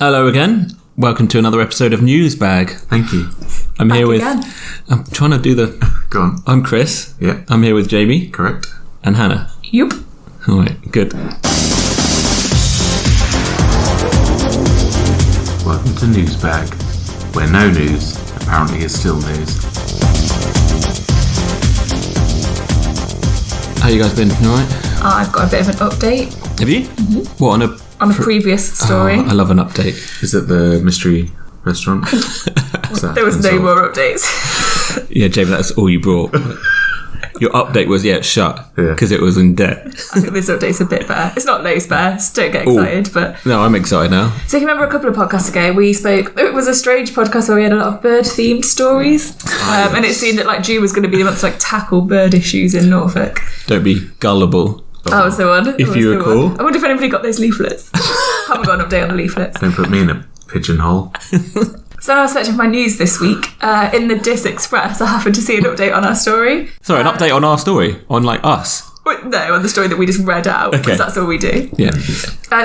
Hello again. Welcome to another episode of Newsbag. Thank you. I'm here with... Again. I'm trying to do the... Go on. I'm Chris. Yeah. I'm here with Jamie. Correct. And Hannah. Yup. All right, good. Welcome to Newsbag, where no news apparently is still news. How you guys been? You all right? I've got a bit of an update Have you? Mm-hmm. What, on a previous story. Oh, I love an update. Is it the mystery restaurant? There was no more updates. Yeah, Jamie, that's all you brought. Your update was, it's shut, because it was in debt. I think this update's a bit better. It's not loads better, so don't get excited. But No, I'm excited now. so if you remember a couple of podcasts ago, we spoke, it was a strange podcast where we had a lot of bird-themed stories. And it seemed that like June was going to be the month to like tackle bird issues in Norfolk. Don't be gullible. That was the one. If you recall. I wonder if anybody got those leaflets. Haven't got an update on the leaflets. Don't put me in a pigeonhole. So when I was searching for my news this week, in the Dis Express, I happened to see an update on our story. Sorry, an update on our story? On, like, us? No, on the story that we just read out, because that's all we do. Yeah.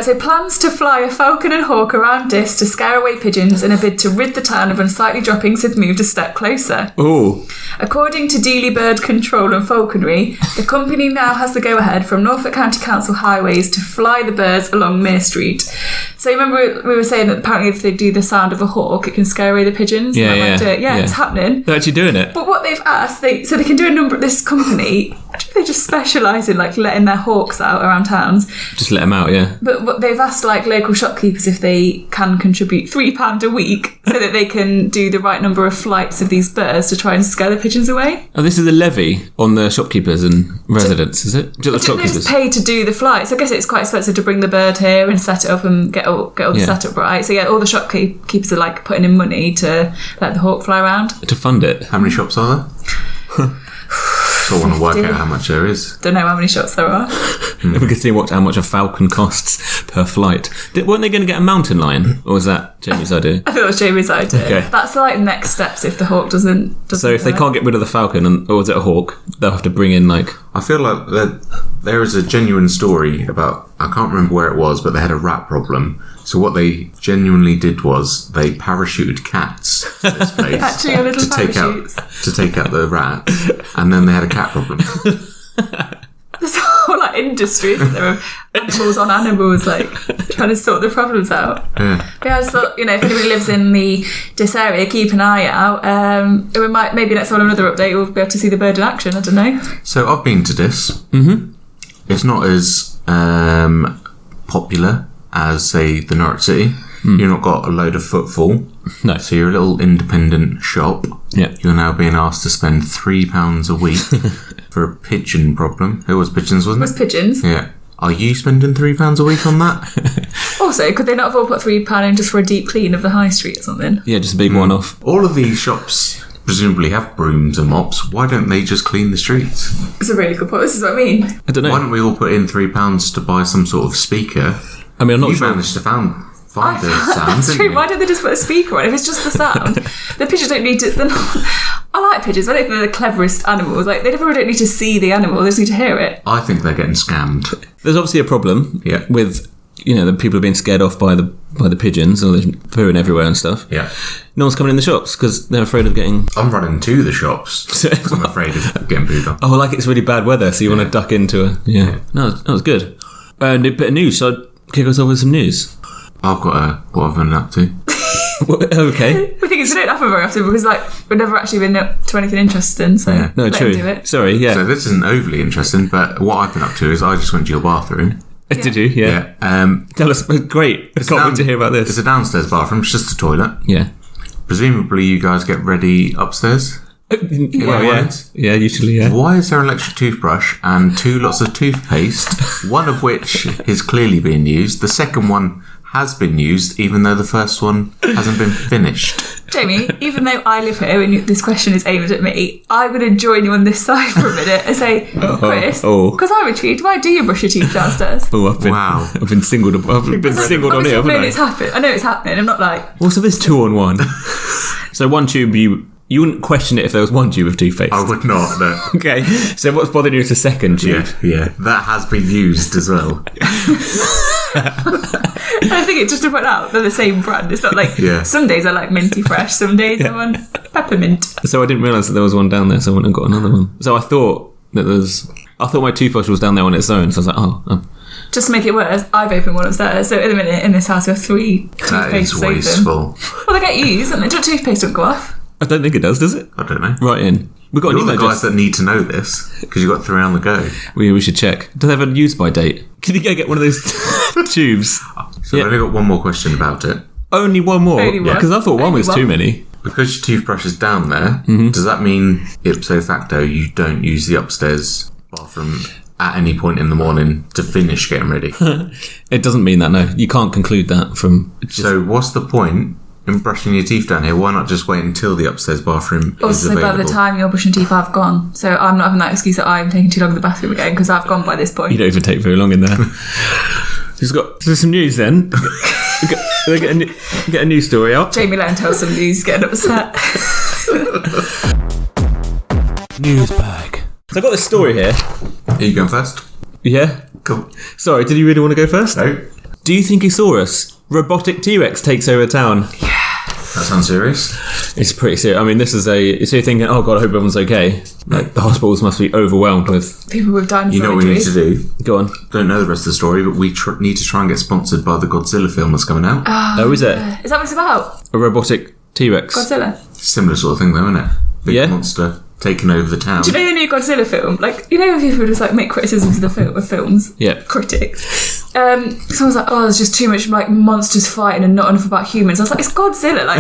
So plans to fly a falcon and hawk around Dis to scare away pigeons in a bid to rid the town of unsightly droppings have moved a step closer. Ooh. According to Dealey Bird Control and Falconry, the company now has the go-ahead from Norfolk County Council Highways to fly the birds along Mere Street. So remember we were saying that apparently if they do the sound of a hawk, it can scare away the pigeons? Yeah. It's happening. They're actually doing it. But what they've asked, so they can do a number. This company, they just specialise in like letting their hawks out around towns. Just let them out, yeah. But what they've asked like local shopkeepers if they can contribute £3 a week so that they can do the right number of flights of these birds to try and scare the pigeons away. Oh, this is a levy on the shopkeepers and residents, is it? Just the They shopkeepers. just pay to do the flights. I guess it's quite expensive to bring the bird here and set it up and get all the setup right. So yeah, all the shopkeepers are like putting in money to let the hawk fly around. To fund it. How many shops are there? So I want to work out how much there is. Don't know how many shops there are. If we could see how much a falcon costs per flight. Weren't they going to get a mountain lion? Or was that Jamie's idea? I thought it was Jamie's idea. Okay. That's like next steps if the hawk doesn't So if they work. can't get rid of the falcon, or is it a hawk, they'll have to bring in like... I feel like there is a genuine story about, I can't remember where it was, but they had a rat problem. So what they genuinely did was they parachuted cats to this place Actually, a little to take out the rat, and then they had a cat problem. There's a whole like industry, isn't there, of animals on animals, like trying to sort the problems out. Yeah. But yeah, I just thought, if anybody lives in the Dis area, keep an eye out. We might, maybe next one another update, we'll be able to see the bird in action. I don't know. So I've been to this. Mm-hmm. It's not as popular as, say, the Norwich City. You've not got a load of footfall. No. So you're a little independent shop. Yeah. You're now being asked to spend £3 a week for a pigeon problem. It was pigeons, wasn't It was pigeons. Yeah. Are you spending £3 a week on that? Also, could they not have all put £3 in just for a deep clean of the high street or something? Yeah, just a big one-off. All of these shops presumably have brooms and mops. Why don't they just clean the streets? It's a really good point. This is what I mean. I don't know. Why don't we all put in £3 to buy some sort of speaker? I mean, I'm not You sure. managed to find the sound, That's didn't true. you? Why don't they just put a speaker on? If it's just the sound, the pigeons don't need to. I like pigeons. I don't think they're the cleverest animals. Like they never don't need to see the animal; they just need to hear it. I think they're getting scammed. There's obviously a problem Yeah. with, the people are being scared off by the pigeons, and there's pooing everywhere and stuff. Yeah. No one's coming in the shops because they're afraid of getting... I'm running to the shops because I'm afraid of getting pooed on. Oh, like it's really bad weather, so you want to duck into a... Yeah. No, that was good. A bit of news, so I'd kick us off with some news. I've got what I've been up to. Okay. We don't happen very often because we've never actually been up to anything interesting. So Yeah. No, let true. him do it. Sorry, yeah. So this isn't overly interesting, but what I've been up to is I just went to your bathroom. Did you? Yeah. Tell us. Great. I can't wait to hear about It's this. a downstairs bathroom. It's just a toilet. Yeah. Presumably you guys get ready upstairs. Well, yeah. mornings? Yeah, usually, yeah. Why is there an electric toothbrush and 2 lots of toothpaste, one of which is clearly being used, the second one has been used, even though the first one hasn't been finished? Jamie, even though I live here and this question is aimed at me, I'm going to join you on this side for a minute and say, Chris, because I'm intrigued, why do you brush your teeth downstairs? Oh, Wow. I've been singled on here, Obviously, haven't it's happened. I know it's happening. I'm not like... Also, there's 2 on 1. So one tube, you wouldn't question it if there was one tube of toothpaste. I would not, no. Okay, so what's bothering you is the second tube? Yeah, that has been used as well. I think it's just to point out they're the same brand. It's not like some days I like minty fresh, some days I want peppermint. So I didn't realise that there was one down there, so I went and got another one. So I thought my toothbrush was down there on its own, so I was like, oh. Just to make it worse, I've opened one upstairs. So at the minute in this house we have 3 toothpastes open. That is wasteful. Well, they get used, and the toothpaste don't go off. I don't think it does it? I don't know. Right in. We've got You're the guys that need to know this, because you've got 3 on the go. We should check. Do they have a use-by date? Can you go get one of those tubes? So I've only got one more question about it. Only one more? Only one. Because I thought one was too many. Because your toothbrush is down there, does that mean, ipso facto, you don't use the upstairs bathroom at any point in the morning to finish getting ready? It doesn't mean that, no. You can't conclude that from... So what's the point in brushing your teeth down here? Why not just wait until the upstairs bathroom is Also, available? by the time you're brushing teeth, I've gone. So I'm not having that excuse that I'm taking too long in the bathroom again, because I've gone by this point. You don't even take very long in there. So some news then. Get a news story out. Jamie let him tell some news, getting upset. Newsbag. So I've got this story here. Are you going first? Yeah? Cool. Sorry, did you really want to go first? No. Do you think he saw us? Robotic T-Rex takes over town. That sounds serious. It's pretty serious. I mean, this is so you're thinking, oh God, I hope everyone's okay. Like, the hospitals must be overwhelmed with... People with dinosaur You know what we need to injuries. do? Go on. Don't know the rest of the story, but we need to try and get sponsored by the Godzilla film that's coming out. Oh, is it? Is that what it's about? A robotic T-Rex? Godzilla? Similar sort of thing though, isn't it? Big Yeah. monster taking over the town. Do you know the new Godzilla film? Like, you know when people just like make criticisms of films? Yeah. Critics. Someone's like, oh, there's just too much like monsters fighting and not enough about humans. I was like, it's Godzilla. Like,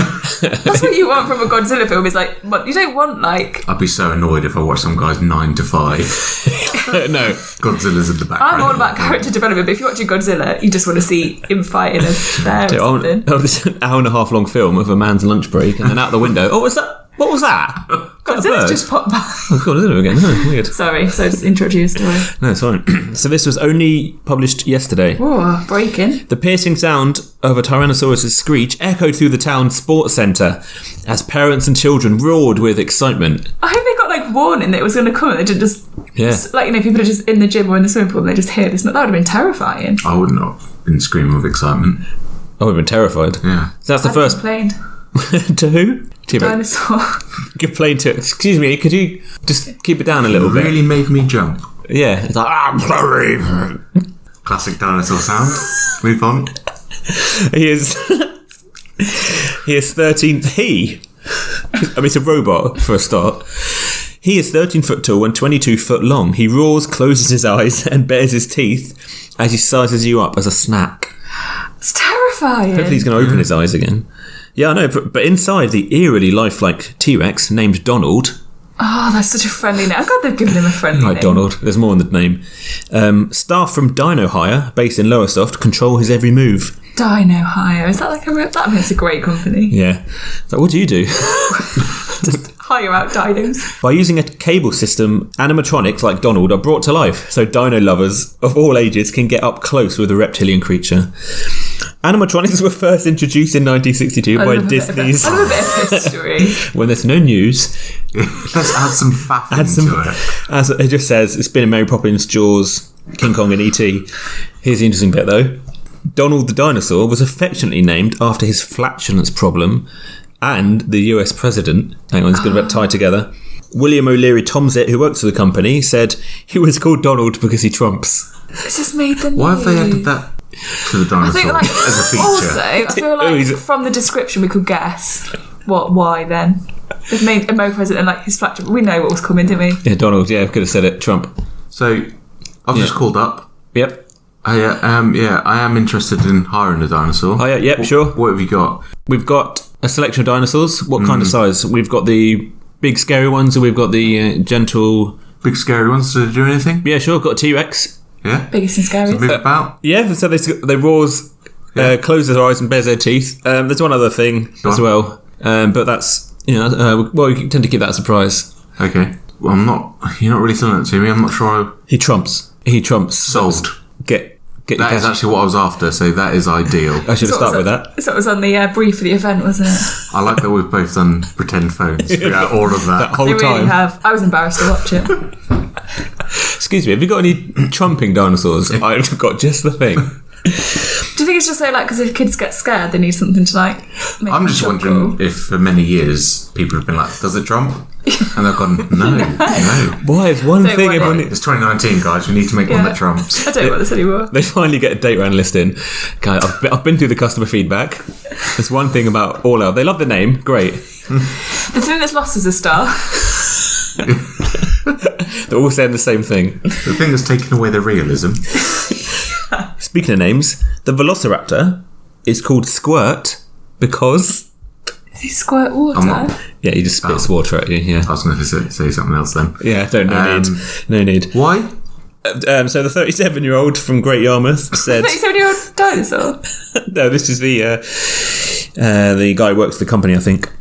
that's what you want from a Godzilla film. Is like, what you don't want like. I'd be so annoyed if I watched some guy's 9 to 5. No. Godzilla's in the background. I'm all about character development, but if you're watching Godzilla, you just want to see him fighting a bear or something. This is an hour and a half long film of a man's lunch break, and then out the window, oh, what's that? What was that? Godzilla's just popped back. Oh, Godzilla again. Oh, weird. Sorry, so just introduce your story. No, it's fine. So this was only published yesterday. Oh, breaking. The piercing sound of a Tyrannosaurus' screech echoed through the town's sports centre as parents and children roared with excitement. I hope they got like warning that it was going to come and they didn't just... Yeah. Like, you know, people are just in the gym or in the swimming pool and they just hear this. That would have been terrifying. I would not have been screaming with excitement. I would have been terrified. Yeah. So that's the first... Complained. To who? Dinosaur. Complained to... Excuse me, could you just keep it down a little bit? Really made me jump. Yeah. It's like, I'm sorry. Classic dinosaur sound. Move on. He is 13. I mean, it's a robot for a start. He is 13 foot tall and 22 foot long. He roars, closes his eyes, and bares his teeth as he sizes you up as a snack. It's terrifying. Hopefully, he's going to open his eyes again. Yeah, I know, but inside the eerily lifelike T-Rex named Donald. Oh, that's such a friendly name. I'm glad they've given him a friendly Like name. Donald. There's more in the name. Staff from Dino Hire, based in Lowestoft, control his every move. Dino Hire. Is that like that's a great company. Yeah. So what do you do? Just hire out dinos. By using a cable system, animatronics like Donald are brought to life, so dino lovers of all ages can get up close with a reptilian creature. Animatronics were first introduced in 1962 by Disney's... I love a bit of history. When there's no news... Let's add some faffing to it. As it just says, it's been in Mary Poppins, Jaws, King Kong and E.T. Here's the interesting bit though. Donald the dinosaur was affectionately named after his flatulence problem and the US president. Hang on, it's going to be tied together. William O'Leary Tomzett, who works for the company, said he was called Donald because he trumps. It's just made the news. Why have they added that to the dinosaur I think, like, as a feature? also, I feel like from the description we could guess why then. They've made a president like his flatulence. We know what was coming, didn't we? Yeah, Donald, yeah, could have said it. Trump. So, I've just called up. Yep. I am interested in hiring a dinosaur. Oh, yeah, yep, sure. What have you got? We've got a selection of dinosaurs. What kind of size? We've got the big scary ones, or we've got the gentle... Big scary ones, do they do anything? Yeah, sure, got a T-Rex. Yeah? Biggest and scariest. So move about? Yeah, so they roars, close their eyes and bares their teeth. There's one other thing as well, but that's, well, you tend to keep that a surprise. Okay. Well, you're not really selling it to me. I'm not sure He trumps. Sold. Get That is actually what I was after, so that is ideal. I should have started with that. So it was on the brief for the event, wasn't it? I like that we've both done pretend phones throughout all of that. That whole They really time. have. I was embarrassed to watch it. Excuse me, have you got any trumping dinosaurs? I've got just the thing. Do you think it's just so like because if kids get scared, they need something to like? Make I'm them just feel wondering cool? if for many years people have been like, does it trump? And they've gone, no. Why is one Don't thing want everyone... it. It's 2019, guys. We need to make one that trumps. I don't want this anymore. They finally get a data analyst in. Okay, I've been through the customer feedback. There's one thing about All Out. They love the name. Great. The thing that's lost is a star. They're all saying the same thing. The thing that's taken away the realism. Speaking of names, the Velociraptor is called Squirt because... He squirt water. I'm not- Yeah, he just spits water at you, yeah. I was going to say something else then. Yeah, no need. Why? So the 37-year-old from Great Yarmouth said... 37-year-old dinosaur. No, this is the guy who works for the company, I think.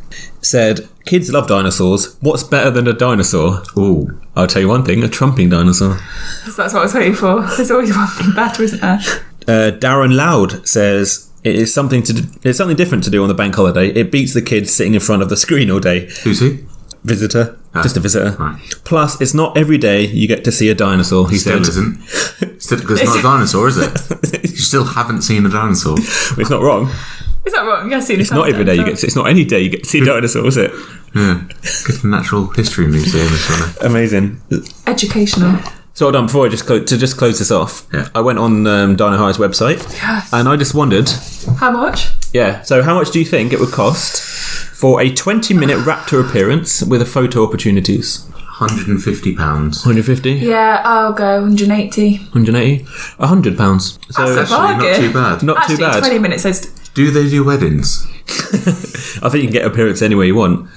Said, kids love dinosaurs. What's better than a dinosaur? Ooh. I'll tell you one thing, a trumping dinosaur. That's what I was waiting for. There's always one thing better, isn't there? Darren Loud says... It's something different to do on the bank holiday. It beats the kids sitting in front of the screen all day. Who's he? Visitor. Just a visitor. Right. Plus, it's not every day you get to see a dinosaur, he Still said. isn't. Because it's not a dinosaur, is it? You still haven't seen a dinosaur. It's not wrong. Is that wrong? Yes, It's not every day you get to, it's not any day you get to see a dinosaur, is it? Yeah. Go to the Natural History Museum or something. Amazing. Educational. So hold on, before I just close this off, Yeah. I went on Dino High's website Yes. and I just wondered, How much? so how much do you think it would cost for a 20-minute raptor appearance with a photo opportunities? £150. 150? Yeah, I'll go 180. 180? £100. So That's a Actually, not bargain. too bad. not Actually, too bad. 20 minutes says... Do they do weddings? I think you can get appearance anywhere you want.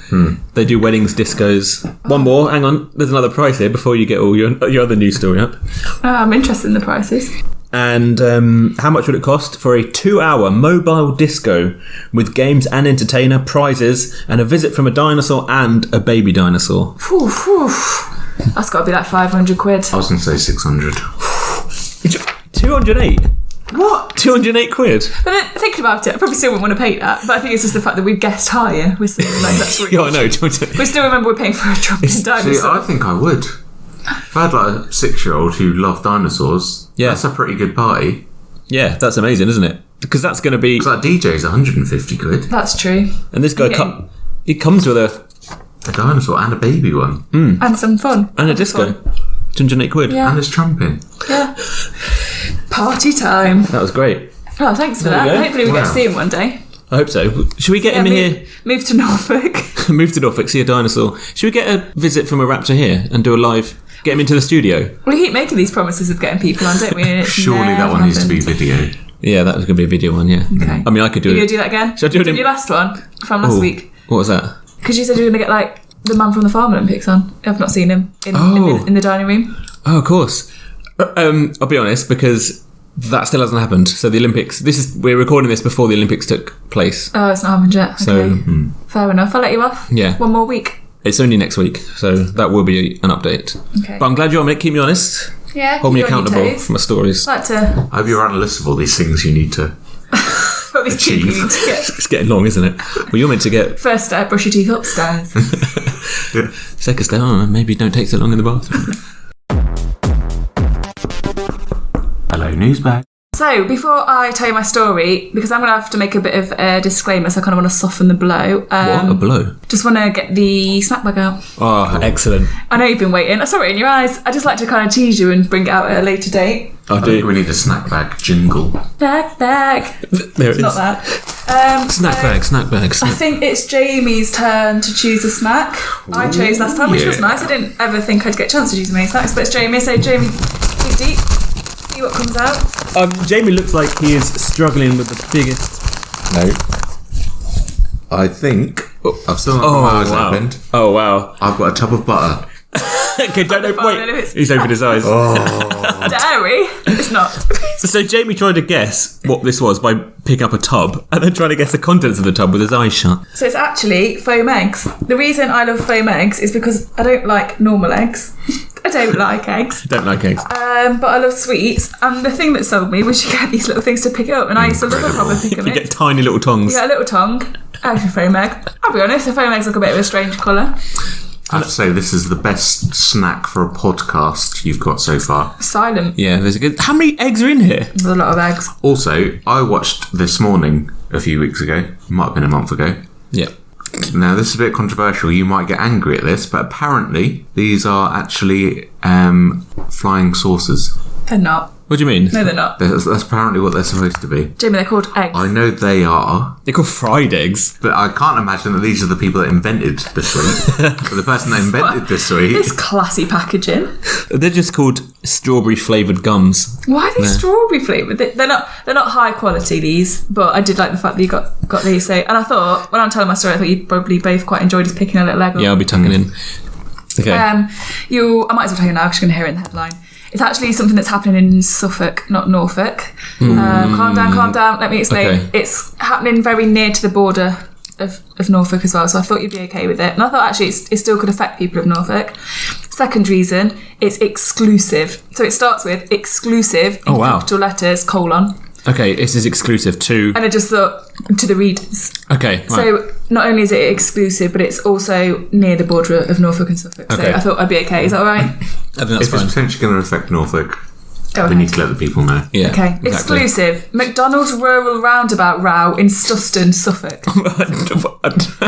They do weddings, discos. One more, hang on, there's another price here before you get all your other news story up. I'm interested in the prices. And how much would it cost for a 2-hour mobile disco with games and entertainer, prizes, and a visit from a dinosaur and a baby dinosaur? Whew, whew. That's got to be like 500 quid. I was going to say 600. 208? What? 208 quid? But then, thinking about it, I probably still wouldn't want to pay that. But I think it's just the fact that we've guessed higher. We're still like, that's really Yeah, I know. 208. We still remember we're paying for a trumping See, dinosaur. I think I would. If I had like a 6-year-old who loved dinosaurs, Yeah. that's a pretty good party. Yeah, that's amazing, isn't it? Because that's going to be... Because that DJ's 150 quid. That's true. And this guy, Okay. he comes with a A dinosaur and a baby one. And some fun. and a disco. 208 quid. Yeah. And there's trumping. Yeah. Party time. That was great. Oh, thanks for There we that. go. Hopefully we get to Wow. see him one day. I hope so. Should we get him here? Move to Norfolk. Move to Norfolk, see a dinosaur. Should we get a visit from a raptor here and do a live... Get him into the studio? We keep making these promises of getting people on, don't we? And it's Surely that never one needs to be happened. video. Yeah, that was going to be a video one, yeah. Okay. I mean, I could do You're it. going to do that again? Should I do it Did in- your last one from last Ooh, week? What was that? Because you said you were going to get, like, the man from the Farm Olympics on. I've not seen him Oh. in the dining room. Oh, of course. I'll be honest, because that still hasn't happened. So the Olympics... We're recording this before the Olympics took place. Oh, it's not happened yet. Okay. So, Fair enough. I'll let you off. Yeah. One more week. it's only next week. So that will be an update. Okay. But I'm glad you're on it. Keep me honest. Yeah. Hold me keep you on your accountable toes. for my stories. I'd like to... I hope you're on a list of all these things you need to. What these two Achieve. you need to get. It's getting long, isn't it? Well, you're meant to get First step, brush your teeth upstairs. second step. Oh, maybe don't take so long in the bathroom. Hello, Newsbag. So, before I tell you my story, because I'm going to have to make a bit of a disclaimer, so I kind of want to soften the blow. What? A blow? Just want to get the snack bag out. Oh, excellent. I know you've been waiting. I saw it in your eyes. I just like to kind of tease you and bring it out at a later date. I I think do. we need a snack bag jingle. Snack bag. There it is. Not that. Snack bag, snack bag. I Snack. think it's Jamie's turn to choose a snack. I chose last time, which was yeah. nice. I didn't ever think I'd get a chance to choose many snacks, but it's Jamie. So, Jamie, dig deep. See what comes out. Jamie looks like he is struggling with the biggest... No. I think. I've still not got my eyes wow. opened. Oh, wow. I've got a tub of butter. Okay, don't open... I don't know if Wait. it's- He's opened his eyes. Dairy? It's not. So Jamie tried to guess what this was by picking up a tub and then trying to guess the contents of the tub with his eyes shut. So it's actually foam eggs. The reason I love foam eggs is because I don't like normal eggs. I don't like eggs. Don't like eggs. But I love sweets. And the thing that sold me was you get these little things to pick up. And I used to love a proper pick of You it. get tiny little tongs. You get a little tongue. Actually, foam egg. I'll be honest, the foam eggs look a bit of a strange colour. I have to say, this is the best snack for a podcast you've got so far. Silent. Yeah, there's a good... How many eggs are in here? There's a lot of eggs. Also, I watched This Morning a few weeks ago. It might have been a month ago. Yeah. Now, this is a bit controversial. You might get angry at this, but apparently these are actually flying saucers. They're not. What do you mean? No, they're not. That's apparently what they're supposed to be. Jamie, they're called eggs. I know they are, They're called fried eggs. but I can't imagine that these are the people that invented the sweet. But the person that invented the sweet... This classy packaging. They're just called strawberry flavoured gums. Why are they strawberry flavoured? They're not high quality, these, but I did like the fact that you got these. So, and I thought, when I'm telling my story, I thought you'd probably both quite enjoy just picking a little egg up. Yeah, I'll be tucking in. Okay. I might as well tell you now because you're going to hear it in the headline. It's actually something that's happening in Suffolk, not Norfolk. Calm down, let me explain. Okay. It's happening very near to the border of Norfolk as well, so I thought you'd be okay with it. And I thought actually it still could affect people of Norfolk. Second reason, it's exclusive. So it starts with exclusive in capital letters, colon. Okay, this is exclusive to... And I just thought, to the readers. Okay, right. So not only is it exclusive, but it's also near the border of Norfolk and Suffolk. Okay. So I thought I'd be okay. Is that all right? I think that's If fine. it's potentially going to affect Norfolk, Go we ahead. need to let the people know. Yeah, Okay, exactly. exclusive. McDonald's rural roundabout row in Suston, Suffolk.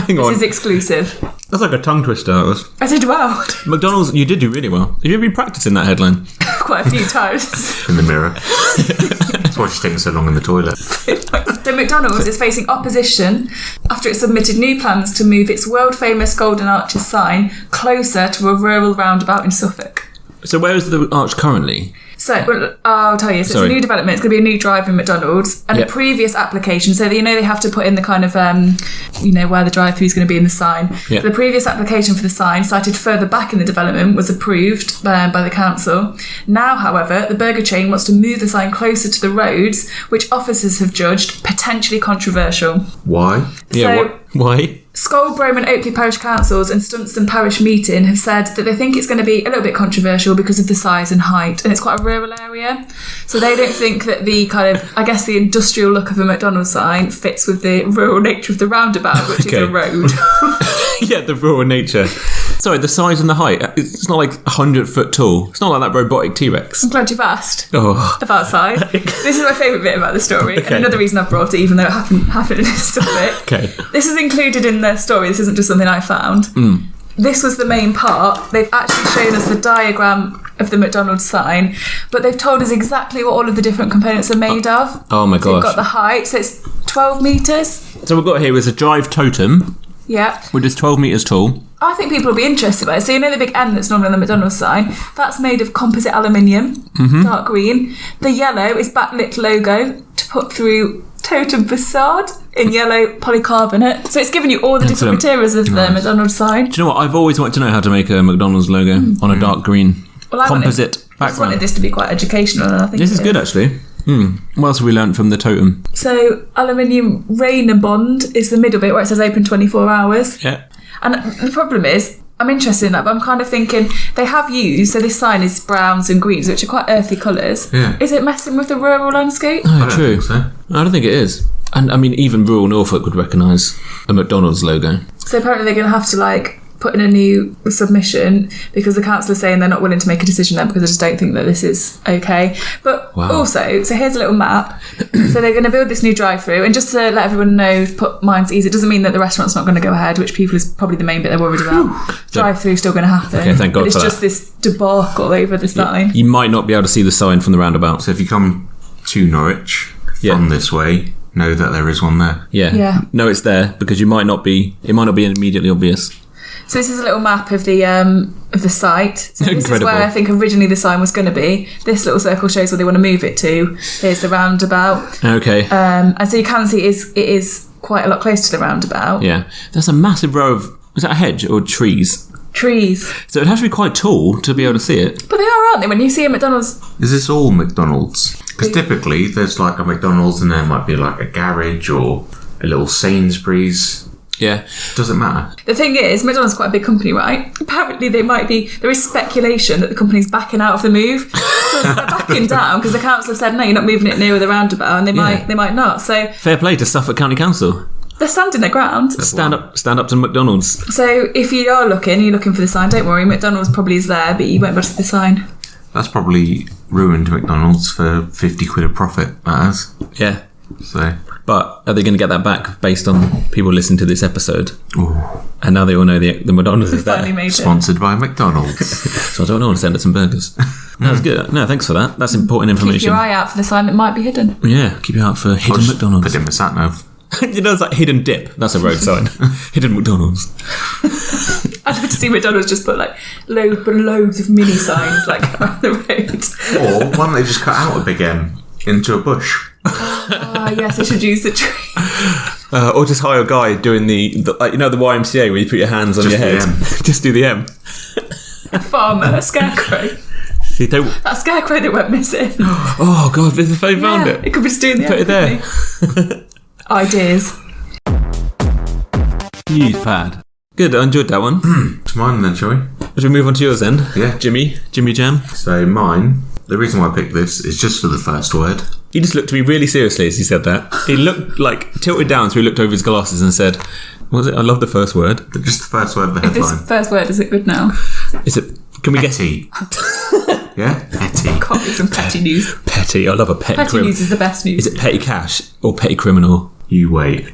Hang on. This is exclusive. That's like a tongue twister. That was. I did well. McDonald's, you did do really well. Have you ever been practicing that headline? Quite a few times. In the mirror. That's why she's taking so long in the toilet. So McDonald's is facing opposition after it submitted new plans to move its world-famous Golden Arches sign closer to a rural roundabout in Suffolk. So where is the arch currently? So, well, I'll tell you, so Sorry. it's a new development. It's going to be a new drive in McDonald's. And Yep. a previous application, so that, you know, they have to put in the kind of, where the drive-thru is going to be in the sign. Yep. The previous application for the sign, cited further back in the development, was approved by the council. Now, however, the burger chain wants to move the sign closer to the roads, which officers have judged potentially controversial. Why? Yeah, So- why? Scole, and Oakley Parish Councils and Stunston Parish Meeting have said that they think it's going to be a little bit controversial because of the size and height, and it's quite a rural area. So they don't think that the kind of, I guess, the industrial look of a McDonald's sign fits with the rural nature of the roundabout, which is Okay. a road. Yeah, the raw nature. Sorry, the size and the height. It's not like 100 foot tall. It's not like that robotic T-Rex. I'm glad you've asked Oh. about size. This is my favourite bit about the story, Okay. and another reason I've brought it, even though it happened in this topic. Okay. This is included in the story. This isn't just something I found. This was the main part. They've actually shown us the diagram of the McDonald's sign, but they've told us exactly what all of the different components are made of. Oh my So they've gosh. got the height, so it's 12 metres. So we've got here is a drive totem, Yeah. which is 12 metres tall. I think people will be interested by it. So you know the big N that's normally on the McDonald's sign? That's made of composite aluminium, dark green. The yellow is backlit logo to put through totem facade in yellow polycarbonate. So it's giving you all the different Excellent. materials of the McDonald's sign. Do you know what? I've always wanted to know how to make a McDonald's logo on a dark green Well, I composite I just wanted background. this to be quite educational, and I think This is it good, actually. What else have we learnt from the totem? So aluminium Rainer bond is the middle bit where it says open 24 hours. Yeah. And the problem is, I'm interested in that, but I'm kind of thinking they have used, so this sign is browns and greens, which are quite earthy colours. Yeah. Is it messing with the rural landscape? Oh, I don't true. think so. I don't think it is. And I mean, even rural Norfolk would recognise a McDonald's logo. So apparently they're going to have to put in a new submission because the council is saying they're not willing to make a decision then because they just don't think that this is okay. But Wow. also, so here's a little map. So they're going to build this new drive-through, and just to let everyone know, put minds easy, it doesn't mean that the restaurant's not going to go ahead, which people is probably the main bit they're worried about. Drive-through's still going to happen. Okay, thank God but it's for just that. this debacle over the sign. You might not be able to see the sign from the roundabout. So if you come to Norwich from this way, know that there is one there. Yeah. Yeah. No, it's there because it might not be immediately obvious. So this is a little map of the site. So this is Incredible. where I think originally the sign was going to be. This little circle shows where they want to move it to. Here's the roundabout. Okay. And so you can see it is quite a lot closer to the roundabout. Yeah. There's a massive row of... Is that a hedge or trees? Trees. So it has to be quite tall to be able to see it. But they are, aren't they? When you see a McDonald's... Is this all McDonald's? Because typically there's like a McDonald's and there might be like a garage or a little Sainsbury's. Yeah. Doesn't matter. The thing is, McDonald's is quite a big company, right? Apparently there is speculation that the company's backing out of the move. So they're backing down because the council have said, no, you're not moving it near the roundabout, and they might not. So Fair play to Suffolk County Council. They're standing their ground. Stand up to McDonald's. So if you are looking, you're looking for the sign, don't worry, McDonald's probably is there, but you won't be able to see the sign. That's probably ruined McDonald's for 50 quid of profit, that has. Yeah. So, But are they going to get that back based on people listening to this episode? ooh, And now they all know the McDonald's is Finally there. made it. sponsored by McDonald's. So I don't want to send it some burgers. No, that's good. No, thanks for that. That's important Keep information. your eye out for the sign that might be hidden. Yeah, keep your eye out for I'll hidden just McDonald's. put it in my sat nav. You know, it's like hidden dip. That's a road sign. Hidden McDonald's. I'd love to see McDonald's just put like loads of mini signs like around the road. Or why don't they just cut out a big M into a bush? Oh, yes, I should use the tree. Or just hire a guy doing the like, you know, the YMCA where you put your hands on Just your the head. M. Just do the M. A farmer, a scarecrow. See, don't- That scarecrow that went missing. Oh God, they found Yeah, it. it could be just doing the Put it there. Ideas. Newspad. Good, I enjoyed that one. To mine then, shall we? Should we move on to yours then? Yeah. Jimmy Jam. So mine, the reason why I picked this is just for the first word. He just looked at me really seriously as he said that. He looked like tilted down, so he looked over his glasses and said, "What was it? I love the first word. Just the first word of the If this headline. first word is it good now? Is it? Can we get Petty. Yeah? Petty. Can't be some petty news. petty? I love a petty Petty criminal. news is the best news. Is it petty cash or petty criminal? You wait.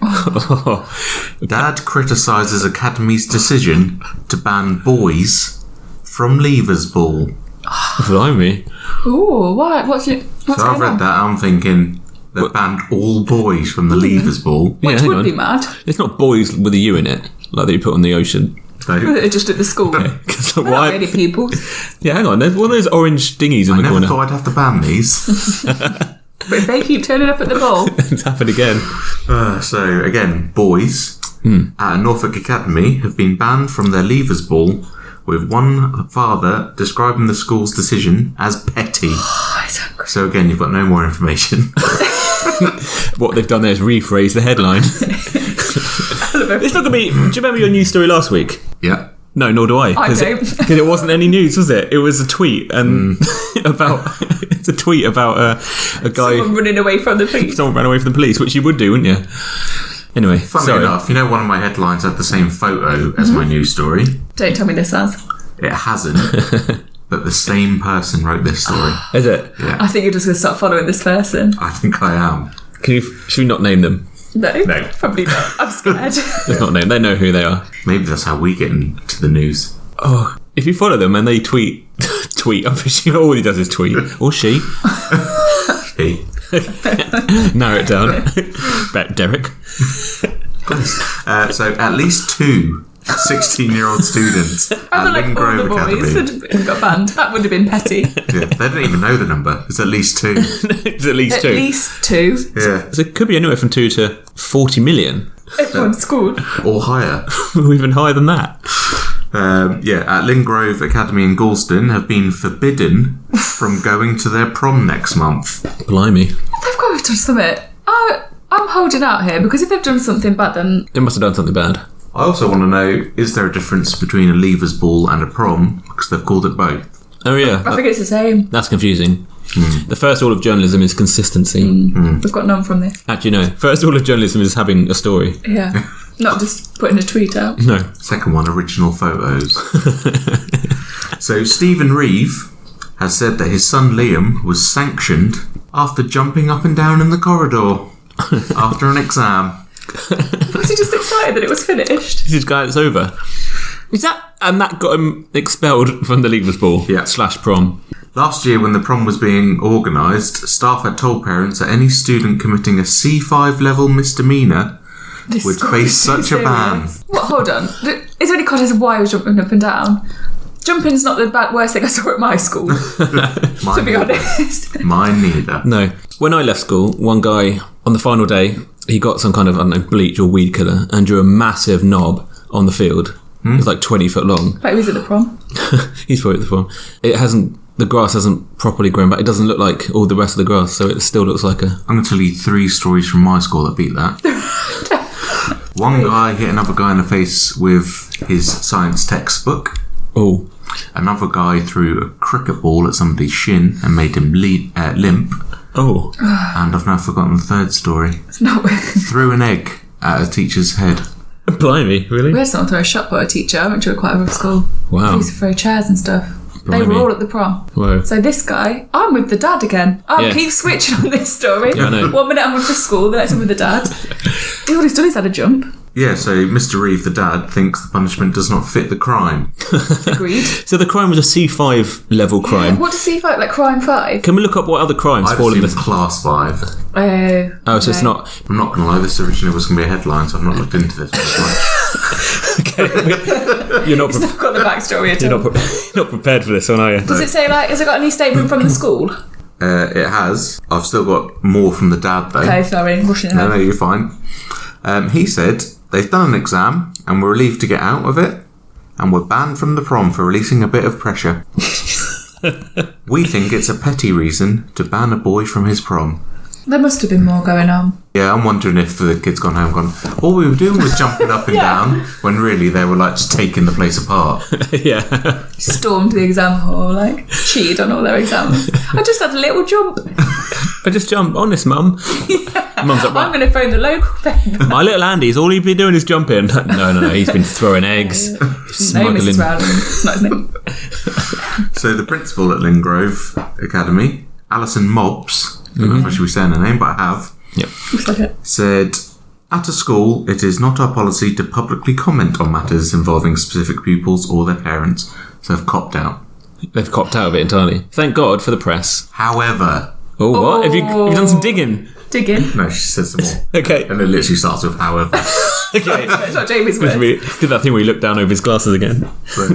Dad criticises Academy's decision to ban boys from Levers Ball. Blimey. Ooh, what? What's So going I've read on? that, I'm thinking they've banned all boys from the Levers Ball. Which hang would on. be mad. It's not boys with a U in it, like that you put on the ocean. So, Just at the school. So Not why? really people. Yeah, hang on. There's one of those orange dinghies in I the never corner. thought I'd have to ban these. But if they keep turning up at the ball, It's happened again. So again, boys at Norfolk Academy have been banned from their Levers Ball, with one father describing the school's decision as petty. So again, you've got no more information. What they've done there is rephrase the headline. It's not going to be... Do you remember your news story last week? Yeah. No, nor do I. I don't. Because it wasn't any news, was it? It was a tweet and about... It's a tweet about a guy... someone running away from the police. Someone ran away from the police, which you would do, wouldn't you? Anyway, Funnily sorry. enough, you know one of my headlines had the same photo as my news story. Don't tell me this has. It hasn't, but the same person wrote this story. Is it? Yeah, I think you're just going to start following this person. I think I am. Should we not name them? No, No. probably not. I'm scared. Let's not name. They know who they are. Maybe that's how we get into the news. Oh, if you follow them and they tweet, I'm presuming all he does is tweet, or she. Hey. Narrow it down. Bet Derek. So at least two 16-year-old students I at feel like all Lingrove the boys Academy. had got banned. That would have been petty. Yeah, they don't even know the number. It's at least two. It's at least At two. least two. Yeah, So it could be anywhere from 2 to 40 million. Everyone's schooled. or higher. Or even higher than that. At Lingrove Academy in Galston have been forbidden from going to their prom next month. Blimey. They've got to have done something. I'm holding out here because if they've done something bad, then They must have done something bad. I also want to know, is there a difference between a Levers Ball and a prom? Because they've called it both. Oh, yeah. I think it's the same. That's confusing. The first rule of journalism is consistency. We've got none from this. Actually, no. First rule of journalism is having a story. Yeah. Not just putting a tweet out. No. Second one, original photos. So Stephen Reeve has said that his son Liam was sanctioned after jumping up and down in the corridor after an exam. Was he just excited that it was finished? This is guy that's over. Is that... And that got him expelled from the Levers Ball. Yeah. / prom. Last year, when the prom was being organised, staff had told parents that any student committing a C5 level misdemeanour This would school face is too such a ban. serious. What? Hold on. Is there any context of why he was jumping up and down? Jumping's not the worst thing I saw at my school, to be honest. Mine neither. No. When I left school, one guy, on the final day, he got some kind of, I don't know, bleach or weed killer and drew a massive knob on the field. It was like 20 foot long. Like, was it the prom? He's probably at the prom. The grass hasn't properly grown back. It doesn't look like all the rest of the grass, so it still looks like a... I'm going to tell you 3 stories from my school that beat that. One guy hit another guy in the face with his science textbook. Oh. Another guy threw a cricket ball at somebody's shin and made him limp. Oh. And I've now forgotten the third story. It's not. Threw an egg at a teacher's head. Blimey, really? We had someone throw a shot at a teacher. I went to quite a rough school. Wow. We used to throw chairs and stuff. They were Blimey. all at the prom. Whoa. So this guy, I'm with the dad again. I'll Yeah. keep switching on this story. Yeah, I know. 1 minute I'm with the school, the next I'm with the dad. All he's done is had a jump. Yeah, so Mr. Reeve, the dad, thinks the punishment does not fit the crime. Agreed. So the crime was a C5 level crime. What does he fight? Like crime 5? Can we look up what other crimes I've fall in seen this? class 5. Oh, so it's not. I'm not going to lie, this originally was going to be a headline, so I've not looked into this much. You're not. I've got the backstory at You're all. not prepared for this one, are you? Does it say, like, has it got any statement from the school? It has. I've still got more from the dad, though. Okay, sorry, rushing No, ahead. you're fine. He said they've done an exam and were relieved to get out of it and were banned from the prom for releasing a bit of pressure. We think it's a petty reason to ban a boy from his prom. There must have been more going on. Yeah, I'm wondering if the kid's gone home and gone, all we were doing was jumping up and down, when really they were like just taking the place apart. Yeah. Stormed the exam hall, like, cheated on all their exams. I just had a little jump. I just jumped. Honest, Mum. Mum's like, I'm right. going to phone the local paper. My little Andy's all he's been doing is jumping. No. He's been throwing eggs, No, smuggling. Mrs. Rowland. It's not his name. So the principal at Lingrove Academy, Alison Mobbs, I don't know if I should be saying her name, but I have, Yep. Looks like it. said, at a school, it is not our policy to publicly comment on matters involving specific pupils or their parents, so have copped out. They've copped out of it entirely. Thank God for the press. However, Oh, what? Have you done some digging? Dig in. no, she said some more. Okay. And it literally starts with however. Okay. It's not Jamie's Did words. that thing where you look down over his glasses again. So,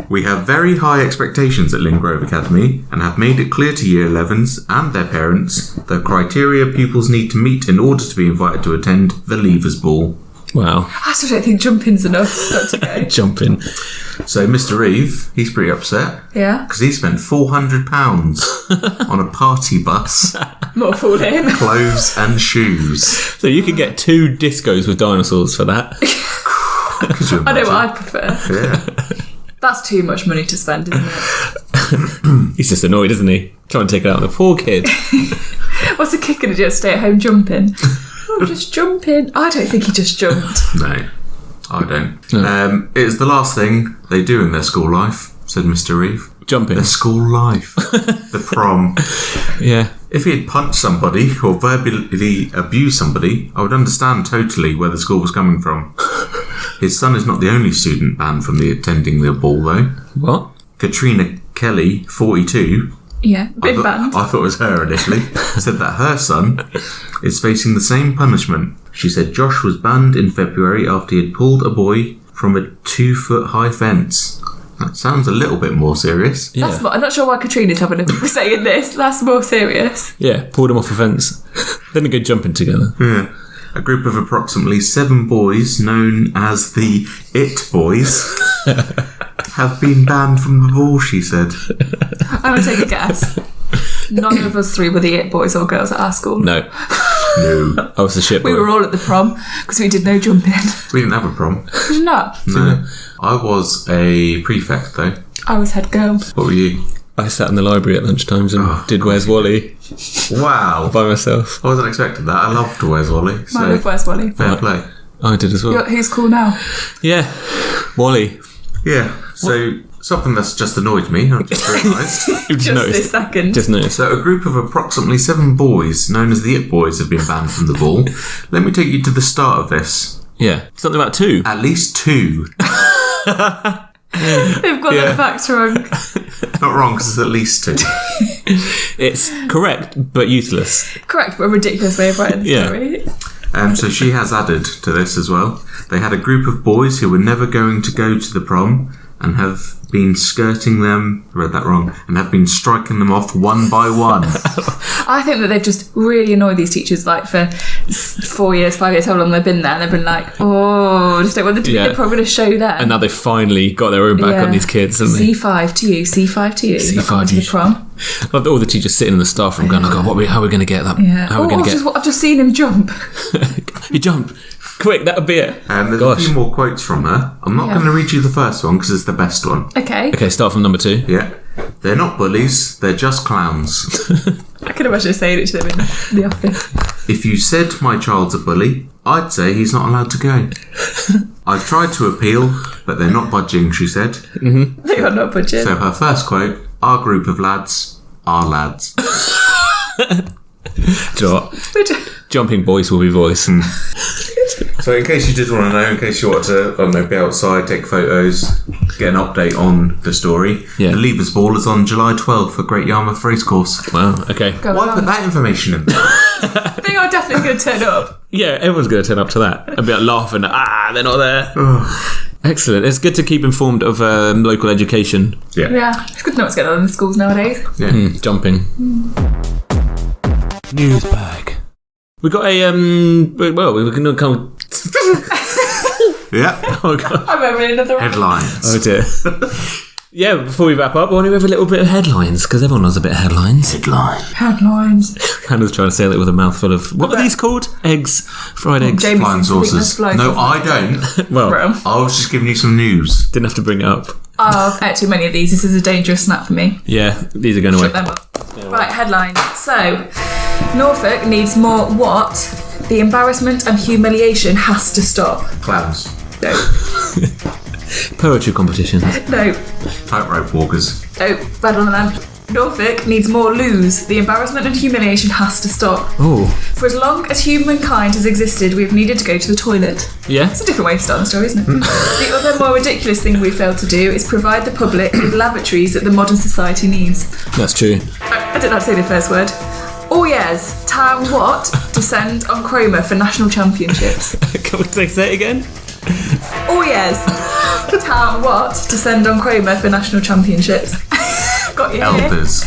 we have very high expectations at Lingrove Academy and have made it clear to Year 11s and their parents the criteria pupils need to meet in order to be invited to attend the Leavers Ball. Wow. I still don't think jumping's enough. Not to go. Jumping. So Mr. Reeve, he's pretty upset Yeah. because he spent £400 on a party bus, More fool him. clothes and shoes. So you could get 2 discos with dinosaurs for that. Could you I know what imagine? I'd prefer. Yeah. That's too much money to spend, isn't it? He's just annoyed, isn't he? Trying to take it out on the poor kid. What's the kid going to do? Stay at home jumping? Oh, just jumping. I don't think he just jumped. No, I don't. It's the last thing they do in their school life, said Mr. Reeve. Jumping. Their school life. The prom. Yeah. If he had punched somebody or verbally abused somebody, I would understand totally where the school was coming from. His son is not the only student banned from attending the ball, though. What? Katrina Kelly, 42, Yeah, big band. I thought it was her initially, said that her son is facing the same punishment. She said Josh was banned in February after he had pulled a boy from a 2-foot-high fence. That sounds a little bit more serious. Yeah. That's I'm not sure why Katrina's having a say in this. That's more serious. Yeah, pulled him off a fence. Then they go jumping together. Yeah. A group of approximately 7 boys, known as the It Boys, have been banned from the ball, she said. I'm going to take a guess. None of us 3 were the It Boys or girls at our school. No. No. I was the shit boy. We were all at the prom because we did no jumping. We didn't have a prom. Did you not? No. I was a prefect, though. I was head girl. What were you? I sat in the library at lunchtimes and did Where's Wally Wow. by myself. I wasn't expecting that. I loved Where's Wally. So My love, where's Wally? fair play. I did as well. Who's cool now? Yeah. Wally. Yeah. So something that's just annoyed me, I just realised. You Just noticed. this second. Just noticed. So a group of approximately 7 boys, known as the It Boys, have been banned from the ball. Let me take you to the start of this. Yeah. Something about 2. At least 2. They've got Yeah. the facts wrong. Not wrong, because it's at least 2. It's correct, but useless. Correct, but a ridiculous way of writing the Yeah. story. So she has added to this as well. They had a group of boys who were never going to go to the prom and have been skirting them, I read that wrong, and have been striking them off one by one. I think that they've just really annoyed these teachers like for 4 years, 5 years, how long they've been there, and they've been like, oh, just don't want them to be Yeah. the prom, I'm going to show them. And now they've finally got their own back Yeah. on these kids, haven't they? C5 to you, C5 to you. C5 not coming to to the you. prom. Like all the teachers sitting in the staff room going, oh God, how are we going to get that? Yeah. How are we going to get... I've just seen him jump. You jump. Quick, that'll be it. And there's Gosh. a few more quotes from her. I'm not Yeah. going to read you the first one because it's the best one. Okay. Okay, start from number 2. Yeah. They're not bullies, they're just clowns. I can imagine saying it to them in the office. If you said my child's a bully, I'd say he's not allowed to go. I've tried to appeal, but they're not budging, she said. They are not budget. So her first quote, our group of lads are lads. Do you know what? Jumping voice will be voice. So in case you did want to know, in case you wanted to, I don't know, be outside, take photos, get an update on the story, Yeah. the Levers Ball is on July 12th for Great Yarmouth Racecourse. Wow, okay. Why put that information in there? I think I'm definitely going to turn up. Yeah, everyone's going to turn up to that and be like laughing. They're not there. Excellent. It's good to keep informed of local education. Yeah, it's good to know what's going on in the schools nowadays. Yeah. Jumping. Newsbag. We got a well, we can come. Yeah. Oh god. I'm having another one. Headlines. Oh dear. Yeah, before we wrap up, I want to have a little bit of headlines because everyone loves a bit of headlines. Headlines. Hannah's trying to say that with a mouthful of what are these called? Eggs, fried eggs. Jamie Flying seems to think saucers. that's flying No, saucers. I don't. Well, Bro. I was just giving you some news. didn't have to bring it up. I've ate too many of these. This is a dangerous snack for me. Yeah, these are going away. Shut them up. Right, headline. So, Norfolk needs more what? The embarrassment and humiliation has to stop. Clowns. No. Poetry competitions. No. Tightrope walkers. No. Bad one of them. Norfolk needs more loos. The embarrassment and humiliation has to stop. Oh, For as long as humankind has existed, we've needed to go to the toilet. yeah. It's a different way to start the story, isn't it? The other more ridiculous thing we failed to do is provide the public with lavatories that the modern society needs. That's true. I don't know how to say the first word. Oh yes, town what to send on Cromer for national championships. Can we say it again? Oh yes, town what to send on Cromer for national championships. Got you here. Elders.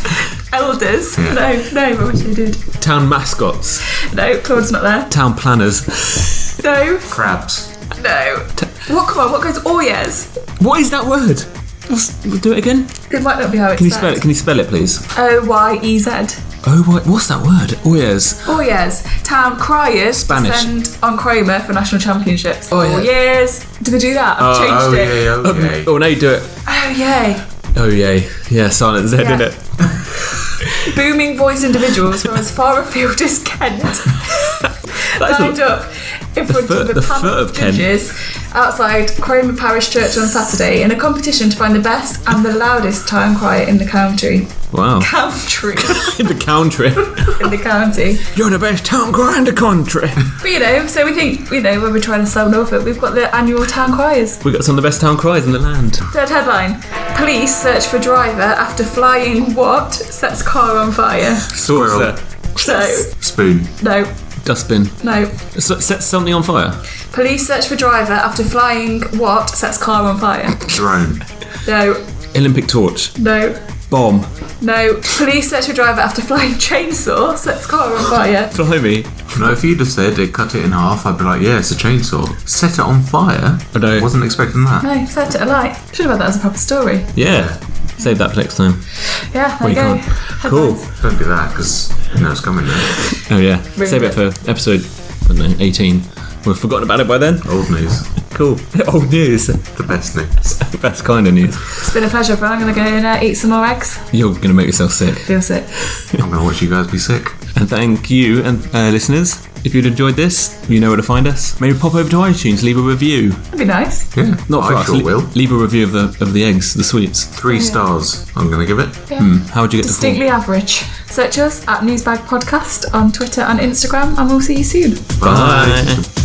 Elders. Yeah. No, I wish they did. Town mascots. No, Claude's not there. Town planners. No, Crabs. no. What? Come on, what goes? Oh yes. What is that word? Do it again. It might not be how it's Can you spell it? Can you spell it, please? OYEZ. Oh, what's that word? Oh, yes. Oh yes, town criers Spanish. to send on Cromer for national championships. Oh, yeah. yes. Did they do that? I've changed it. yeah, okay. Oh, now you do it. Oh yay. Oh, yay. Yeah, silent Z, Yeah. isn't it? Booming voice individuals from as far afield as Kent lined up in front of the a foot panel of of Kent. judges outside Cromer Parish Church on Saturday in a competition to find the best and the loudest town crier in the county. Wow. Country. In the country. In the county. You're the best town crier in the country. But so we think, when we're trying to sell Norfolk, we've got the annual town criers. We got some of the best town criers in the land. Third headline. Police search for driver after flying what sets car on fire. Saucer. No. Spoon. No. Dustbin. No. Set something on fire. Police search for driver after flying what sets car on fire. Drone. No. Olympic torch. No. Bomb. No. Police search for driver after flying chainsaw sets car on fire. Blimey. No, if you'd have said it, cut it in half, I'd be like, yeah, it's a chainsaw. Set it on fire? I know. Wasn't expecting that. No, set it alight. Should have had that as a proper story. Yeah. Save that for next time. Yeah, there Well, you you go. can't. Cool. Headlines. Don't do that, because you know it's coming now. Oh, yeah. Really Save it for episode, I don't know, 18. We've forgotten about it by then. Old news. Cool. Old news. The best news. The best kind of news. It's been a pleasure, Brian. I'm going to go and eat some more eggs. You're going to make yourself sick. Feel sick. I'm going to watch you guys be sick. And thank you, and listeners. If you'd enjoyed this, you know where to find us. Maybe pop over to iTunes, leave a review. That'd be nice. Yeah. Not for I us. sure will. Leave a review of the eggs, the sweets. 3 stars, I'm going to give it. How would you get Distinctly average. Search us at Newsbag Podcast on Twitter and Instagram, and we'll see you soon. the Bye.